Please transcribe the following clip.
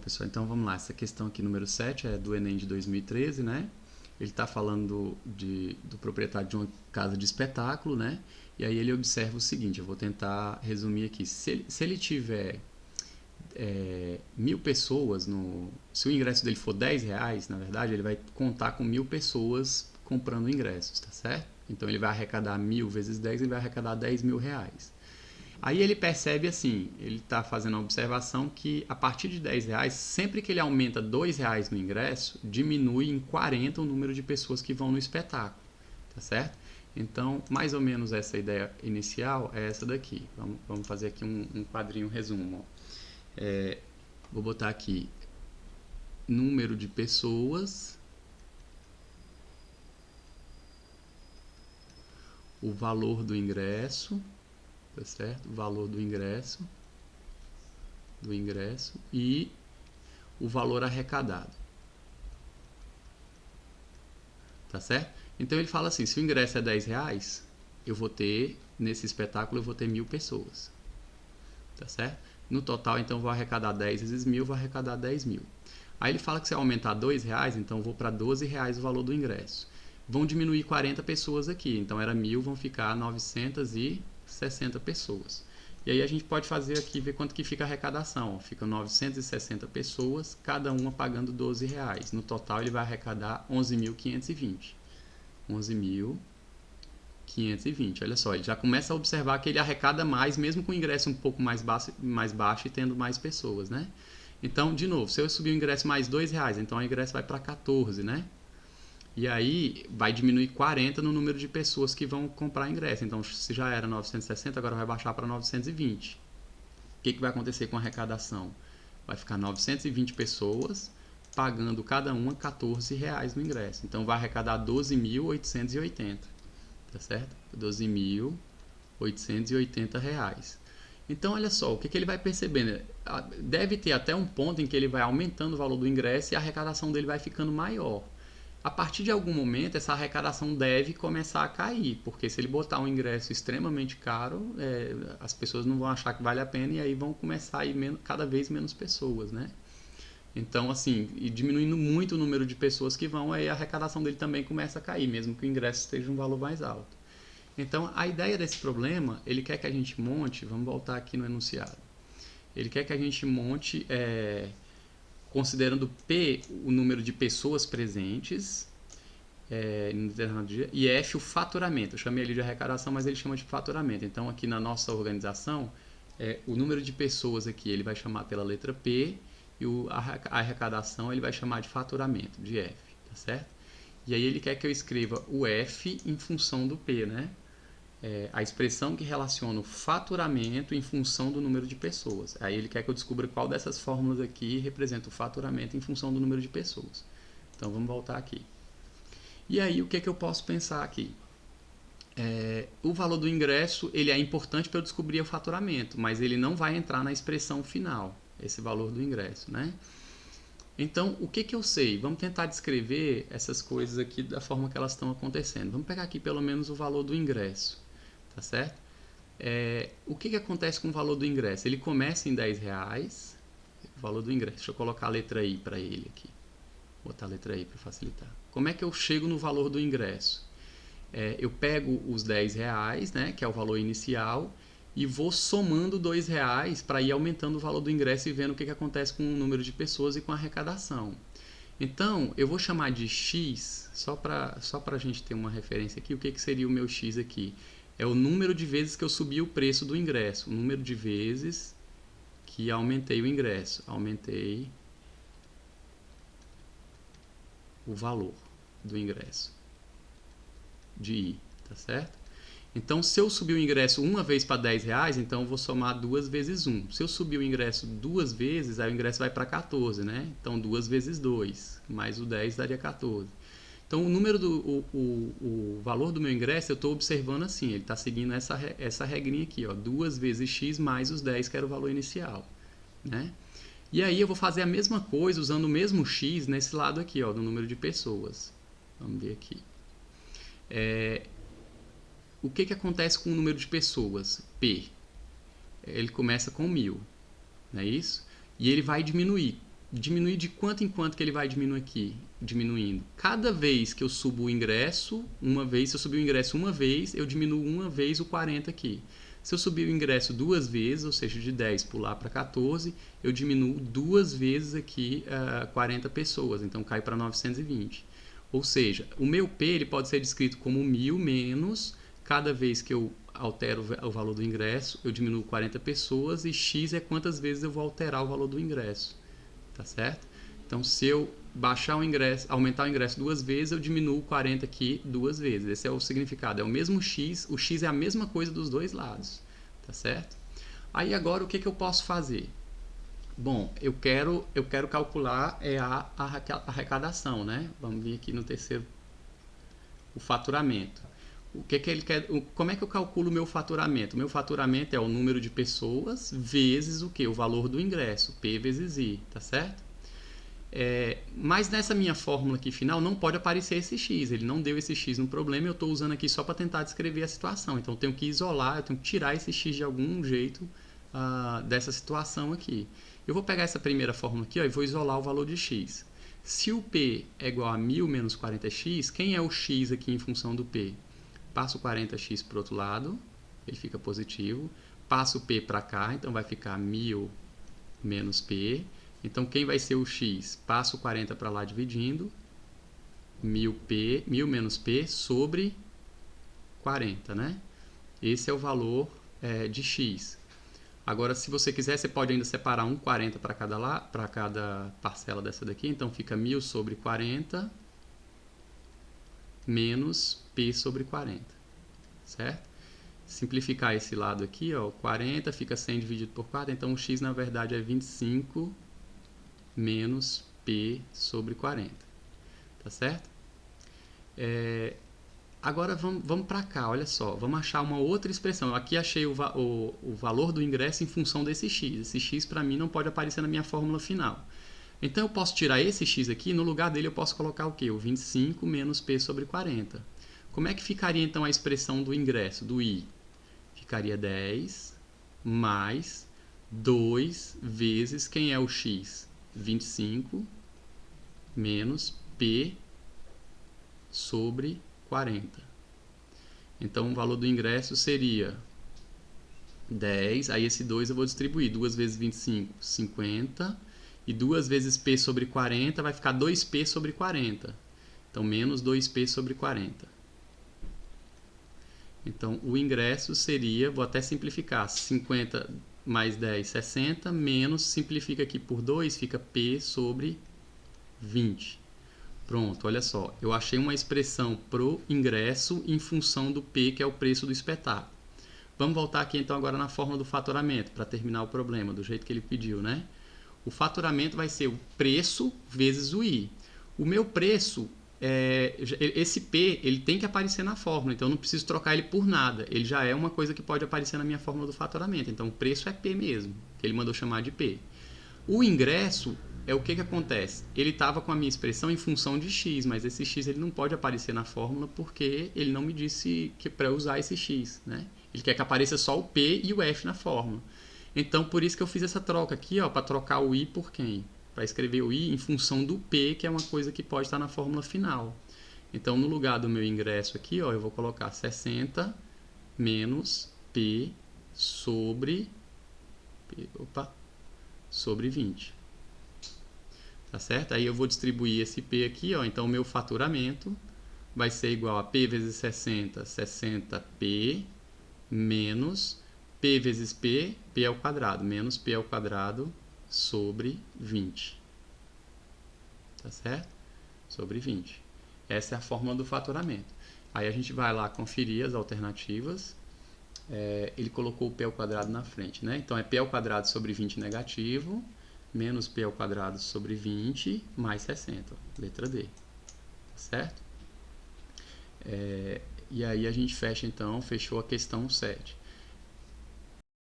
pessoal, então vamos lá. Essa questão aqui, número 7, é do Enem de 2013, né? Ele está falando do proprietário de uma casa de espetáculo, né? E aí ele observa o seguinte, eu vou tentar resumir aqui. Se ele tiver 1.000 pessoas, se o ingresso dele for R$10, na verdade, ele vai contar com 1.000 pessoas comprando ingressos, tá certo? Então ele vai arrecadar 1.000 vezes 10, ele vai arrecadar R$10.000. Aí ele percebe assim, ele está fazendo a observação que a partir de R$10, sempre que ele aumenta R$2 no ingresso, diminui em 40 o número de pessoas que vão no espetáculo, tá certo? Então, mais ou menos essa ideia inicial é essa daqui. Vamos fazer aqui um quadrinho resumo. Vou botar aqui número de pessoas, o valor do ingresso, tá certo? O valor do ingresso e o valor arrecadado, tá certo? Então ele fala assim, se o ingresso é R$10, eu vou ter, nesse espetáculo eu vou ter 1.000 pessoas, tá certo? No total, então, vou arrecadar 10 vezes 1.000, vou arrecadar 10.000. Aí ele fala que se aumentar R$2, então eu vou para R$12 o valor do ingresso. Vão diminuir 40 pessoas aqui, então era 1.000, vão ficar 960 pessoas. E aí a gente pode fazer aqui, ver quanto que fica a arrecadação. Fica 960 pessoas, cada uma pagando R$12. No total ele vai arrecadar 11.520. 11.520. Olha só, ele já começa a observar que ele arrecada mais, mesmo com o ingresso um pouco mais baixo e tendo mais pessoas, né? Então, de novo, se eu subir o ingresso mais R$2, então o ingresso vai para 14, né? E aí vai diminuir 40 no número de pessoas que vão comprar ingresso. Então, se já era 960, agora vai baixar para 920. O que vai acontecer com a arrecadação? Vai ficar 920 pessoas pagando cada uma R$14 no ingresso. Então, vai arrecadar 12.880. Tá certo? R$12.880. Então, olha só, o que ele vai percebendo? Deve ter até um ponto em que ele vai aumentando o valor do ingresso e a arrecadação dele vai ficando maior. A partir de algum momento, essa arrecadação deve começar a cair, porque se ele botar um ingresso extremamente caro, as pessoas não vão achar que vale a pena e aí vão começar a ir cada vez menos pessoas, né? Então, assim, e diminuindo muito o número de pessoas que vão, aí a arrecadação dele também começa a cair, mesmo que o ingresso esteja um valor mais alto. Então, a ideia desse problema, ele quer que a gente monte, vamos voltar aqui no enunciado, ele quer que a gente monte, considerando P o número de pessoas presentes em determinado dia, e F o faturamento. Eu chamei ele de arrecadação, mas ele chama de faturamento. Então, aqui na nossa organização, o número de pessoas aqui ele vai chamar pela letra P, e a arrecadação ele vai chamar de faturamento, de F, tá certo? E aí ele quer que eu escreva o F em função do P, né? A expressão que relaciona o faturamento em função do número de pessoas. Aí ele quer que eu descubra qual dessas fórmulas aqui representa o faturamento em função do número de pessoas. Então vamos voltar aqui. E aí o que eu posso pensar aqui? O valor do ingresso ele é importante para eu descobrir o faturamento, mas ele não vai entrar na expressão final, esse valor do ingresso, né? Então, o que eu sei? Vamos tentar descrever essas coisas aqui da forma que elas estão acontecendo. Vamos pegar aqui pelo menos o valor do ingresso, tá certo? O que acontece com o valor do ingresso? Ele começa em R$10, o valor do ingresso. Deixa eu colocar a letra I para ele aqui. Vou botar a letra I para facilitar. Como é que eu chego no valor do ingresso? Eu pego os R$10, né, que é o valor inicial, e vou somando R$2 para ir aumentando o valor do ingresso e vendo o que acontece com o número de pessoas e com a arrecadação. Então, eu vou chamar de X, só para a gente ter uma referência aqui, o que seria o meu X aqui? É o número de vezes que eu subi o preço do ingresso, o número de vezes que aumentei o ingresso, aumentei o valor do ingresso de I, tá certo? Então, se eu subir o ingresso uma vez para R$10, então eu vou somar 2 vezes 1. Se eu subir o ingresso 2 vezes, aí o ingresso vai para 14, né? Então, 2 vezes 2, mais o 10 daria 14. Então, o valor do meu ingresso, eu estou observando assim, ele está seguindo essa regrinha aqui, ó, 2 vezes x mais os 10, que era o valor inicial, né? E aí eu vou fazer a mesma coisa usando o mesmo x nesse lado aqui, ó, do número de pessoas. Vamos ver aqui. O que acontece com o número de pessoas? P. Ele começa com 1.000, não é isso? E ele vai diminuir. Diminuir de quanto em quanto que ele vai diminuir aqui? Diminuindo. Cada vez que eu subo o ingresso, uma vez, se eu subir o ingresso uma vez, eu diminuo uma vez o 40 aqui. Se eu subir o ingresso duas vezes, ou seja, de 10 pular para 14, eu diminuo duas vezes aqui 40 pessoas, então cai para 920. Ou seja, o meu P ele pode ser descrito como 1.000 menos, cada vez que eu altero o valor do ingresso, eu diminuo 40 pessoas, e X é quantas vezes eu vou alterar o valor do ingresso. Tá certo? Então, se eu baixar o ingresso, aumentar o ingresso duas vezes, eu diminuo 40 aqui duas vezes. Esse é o significado. É o mesmo X, o X é a mesma coisa dos dois lados. Tá certo? Aí agora o que eu posso fazer? Bom, eu quero calcular a arrecadação, né? Vamos vir aqui no terceiro, o faturamento. O que ele quer? Como é que eu calculo o meu faturamento? O meu faturamento é o número de pessoas vezes o que? O valor do ingresso, P vezes I, tá certo? Mas nessa minha fórmula aqui final não pode aparecer esse X, ele não deu esse X no problema, eu estou usando aqui só para tentar descrever a situação, então eu tenho que isolar, eu tenho que tirar esse X de algum jeito dessa situação aqui. Eu vou pegar essa primeira fórmula aqui, ó, e vou isolar o valor de X. Se o P é igual a 1.000 menos 40x, quem é o X aqui em função do P? Passo o 40x para o outro lado, ele fica positivo. Passo o P para cá, então vai ficar 1.000 menos P. Então, quem vai ser o X? Passo o 40 para lá dividindo. 1.000 menos P sobre 40, né? Esse é o valor de X. Agora, se você quiser, você pode ainda separar um 40 para cada parcela dessa daqui. Então, fica 1.000 sobre 40 menos P sobre 40, certo? Simplificar esse lado aqui, ó, 40 fica 100 dividido por 4, então o X na verdade é 25 menos P sobre 40, tá certo? Agora vamos para cá, olha só, vamos achar uma outra expressão. Eu aqui achei o valor do ingresso em função desse X. Esse X para mim não pode aparecer na minha fórmula final. Então eu posso tirar esse X aqui, e no lugar dele eu posso colocar o quê? O 25 menos P sobre 40. Como é que ficaria então a expressão do ingresso, do I? Ficaria 10 mais 2 vezes quem é o X? 25 menos P sobre 40. Então o valor do ingresso seria 10, aí esse 2 eu vou distribuir, 2 vezes 25, 50, e 2 vezes P sobre 40 vai ficar 2P sobre 40. Então, menos 2P sobre 40. Então, o ingresso seria, vou até simplificar, 50 mais 10, 60, menos, simplifica aqui por 2, fica P sobre 20. Pronto, olha só, eu achei uma expressão pro ingresso em função do P, que é o preço do espetáculo. Vamos voltar aqui então agora na fórmula do faturamento, para terminar o problema, do jeito que ele pediu, né? O faturamento vai ser o preço vezes o I. O meu preço, esse P, ele tem que aparecer na fórmula, então eu não preciso trocar ele por nada. Ele já é uma coisa que pode aparecer na minha fórmula do faturamento. Então o preço é P mesmo, que ele mandou chamar de P. O ingresso é o que acontece. Ele estava com a minha expressão em função de X, mas esse X ele não pode aparecer na fórmula porque ele não me disse que para usar esse X, né? Ele quer que apareça só o P e o F na fórmula. Então, por isso que eu fiz essa troca aqui, ó, para trocar o I por quem? Para escrever o I em função do P, que é uma coisa que pode estar na fórmula final. Então, no lugar do meu ingresso aqui, ó, eu vou colocar 60 menos P sobre 20. Tá certo? Aí eu vou distribuir esse P aqui, ó, então o meu faturamento vai ser igual a P vezes 60, 60P, menos P vezes P, P ao quadrado, menos P ao quadrado sobre 20. Tá certo? Sobre 20. Essa é a fórmula do faturamento. Aí a gente vai lá conferir as alternativas. Ele colocou o P ao quadrado na frente, né? Então é P ao quadrado sobre 20 negativo, menos P ao quadrado sobre 20, mais 60. Letra D. Tá certo? E aí a gente fecha então, fechou a questão 7.